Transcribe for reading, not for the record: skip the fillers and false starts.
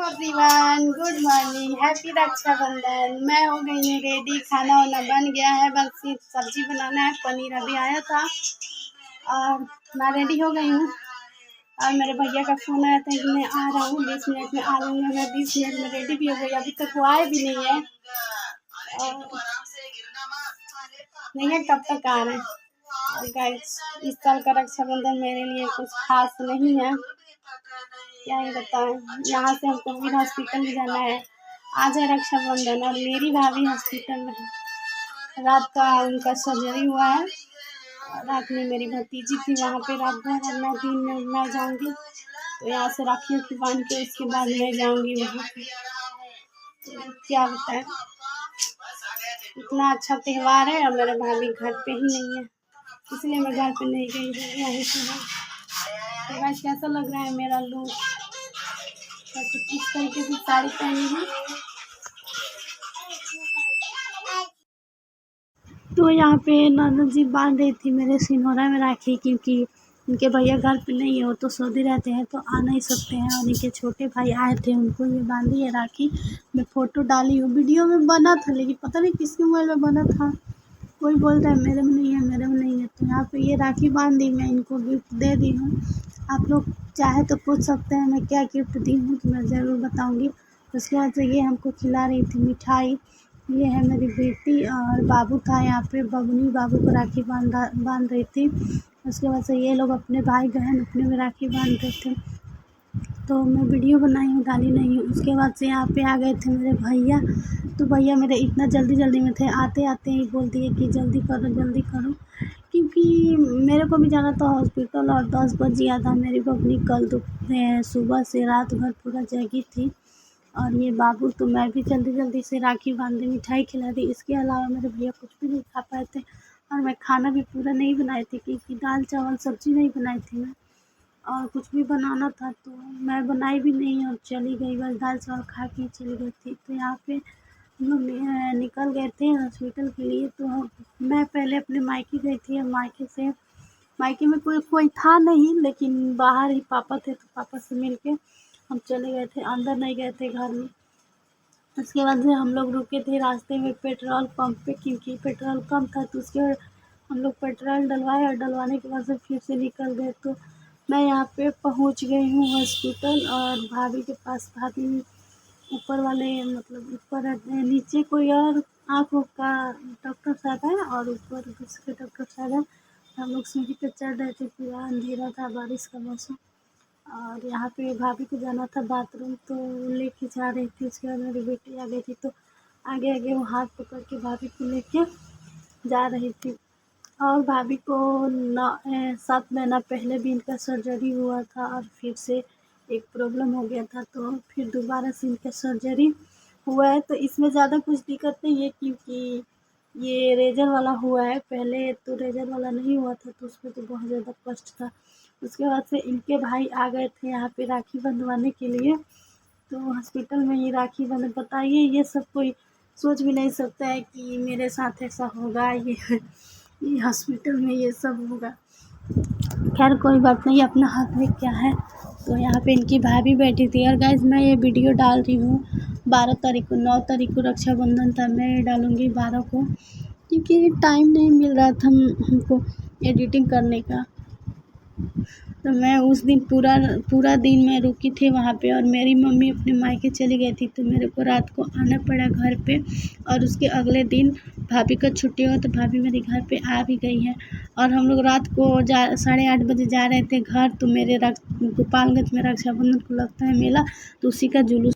Everyone, good morning, happy Rakshabandhan. मैं हो गई हूँ रेडी, खाना वाना बन गया है, बस सिर्फ सब्जी बनाना है। पनीर अभी आया था और मैं रेडी हो गई हूँ। और मेरे भैया का फ़ोन आया था कि मैं आ रहा हूँ, 20 मिनट में आ जाऊँगा। मैं 20 मिनट में रेडी भी हो गई, अभी तक वो आए भी नहीं है और नहीं है कब तक आ रहे हैं। और गाइस, इस साल का रक्षाबंधन मेरे लिए कुछ खास नहीं है, क्या ही बताएं। यहाँ से हमको फिर हॉस्पिटल भी जाना है। आज है रक्षाबंधन और मेरी भाभी हॉस्पिटल में है। रात का उनका सर्जरी हुआ है। रात में मेरी भतीजी थी वहाँ पे रात भर, और मैं दिन में मैं जाऊँगी तो यहाँ से राखी की बांध के उसके बाद मैं जाऊँगी वहाँ पे। तो क्या बताएं, इतना अच्छा त्यौहार है और मेरे भाभी घर पे ही नहीं है, इसलिए मैं घर पे नहीं गई हूँ, यहीं से हूँ। तो गाइस, कैसा लग रहा है मेरा लुक? तो कुछ इस तरीके से साड़ी पहनी हूँ। तो यहाँ पे ननद जी बांध रही थी मेरे सिनोरा में राखी, क्योंकि उनके भैया घर पे नहीं है, वो तो सऊदी रहते हैं तो आ नहीं सकते हैं। और इनके छोटे भाई आए थे, उनको ये बांधी है राखी। मैं फ़ोटो डाली हूँ, वीडियो में बना था लेकिन पता नहीं किसके मोबाइल में बना था। कोई बोलता है मेरे में नहीं है, मेरे में नहीं है। तो यहाँ पे ये राखी बांध दी, मैं इनको गिफ्ट दे दी हूँ। आप लोग चाहे तो पूछ सकते हैं मैं क्या गिफ्ट दी हूँ, तो मैं ज़रूर बताऊँगी। उसके बाद से ये हमको खिला रही थी मिठाई। ये है मेरी बेटी और बाबू था यहाँ पे, बबनी बाबू को राखी बांध रही थी। उसके बाद से ये लोग अपने भाई बहन अपने में राखी बांध रहे थे, तो मैं वीडियो बनाई हूँ, डाली नहीं हूँ। उसके बाद से यहाँ पे आ गए थे मेरे भैया। तो भैया मेरे इतना जल्दी में थे, आते आते ही बोल दिए कि जल्दी करो, क्योंकि मेरे को भी जाना था हॉस्पिटल और 10 बज गया था। मेरी बबनी कल सुबह से रात भर पूरा जगी थी। और ये बाबू, तो मैं भी जल्दी से राखी बांध दी, मिठाई खिला दी। इसके अलावा मेरे भैया कुछ भी नहीं खा पाए थे। और मैं खाना भी पूरा नहीं बनाई थी, क्योंकि दाल चावल सब्ज़ी नहीं बनाई थी मैं, और कुछ भी बनाना था तो मैं बनाई भी नहीं और चली गई, बस दाल चावल खा के चली गई थी। तो यहाँ पे हम लोग निकल गए थे हॉस्पिटल के लिए। तो मैं पहले अपने मायके गई थी, और मायके में कोई था नहीं, लेकिन बाहर ही पापा थे, तो पापा से मिल के हम चले गए थे, अंदर नहीं गए थे घर में। उसके बाद से हम लोग रुके थे रास्ते में पेट्रोल पंप पे, क्योंकि पेट्रोल कम था। तो उसके बाद हम लोग पेट्रोल डलवाए, और डलवाने के बाद से फिर से निकल गए। तो मैं यहाँ पे पहुँच गई हूँ हॉस्पिटल और भाभी के पास। भाभी ऊपर वाले, मतलब ऊपर नीचे कोई और आँखों का डॉक्टर साहब है और ऊपर दूसरे डॉक्टर साहब है। हम लोग सीढ़ी पे चढ़ रहे थे, पूरा अंधेरा था, बारिश का मौसम। और यहाँ पे भाभी को जाना था बाथरूम, तो लेके जा रही थी। उसके बाद मेरी बेटी आ गई थी, तो आगे वो हाथ पकड़ के भाभी को लेके जा रही थी। और भाभी को 7 महीना पहले भी इनका सर्जरी हुआ था, और फिर से एक प्रॉब्लम हो गया था, तो फिर दोबारा से इनका सर्जरी हुआ है। तो इसमें ज़्यादा कुछ दिक्कत नहीं है, क्योंकि ये रेजर वाला हुआ है। पहले तो रेजर वाला नहीं हुआ था, तो उसमें तो बहुत ज़्यादा कष्ट था। उसके बाद से इनके भाई आ गए थे यहाँ पे राखी बंधवाने के लिए, तो हॉस्पिटल में ही राखी बंध। बताइए, ये सब कोई सोच भी नहीं सकता है कि मेरे साथ ऐसा होगा, ये हॉस्पिटल में ये सब होगा। खैर कोई बात नहीं, अपना हाथ में क्या है। तो यहाँ पे इनकी भाभी बैठी थी। और गाइस, मैं ये वीडियो डाल रही हूँ 12 तारीख को, 9 तारीख को रक्षाबंधन था, मैं डालूँगी 12 को, क्योंकि टाइम नहीं मिल रहा था हमको एडिटिंग करने का। तो मैं उस दिन पूरा दिन मैं रुकी थी वहाँ पे, और मेरी मम्मी अपने मायके चली गई थी, तो मेरे को रात को आना पड़ा घर पे। और उसके अगले दिन भाभी का छुट्टी हुआ, तो भाभी मेरे घर पे आ भी गई है। और हम लोग रात को 8:30 बजे जा रहे थे घर। तो मेरे गोपालगंज में रक्षाबंधन को लगता है मेला, तो उसी का जुलूस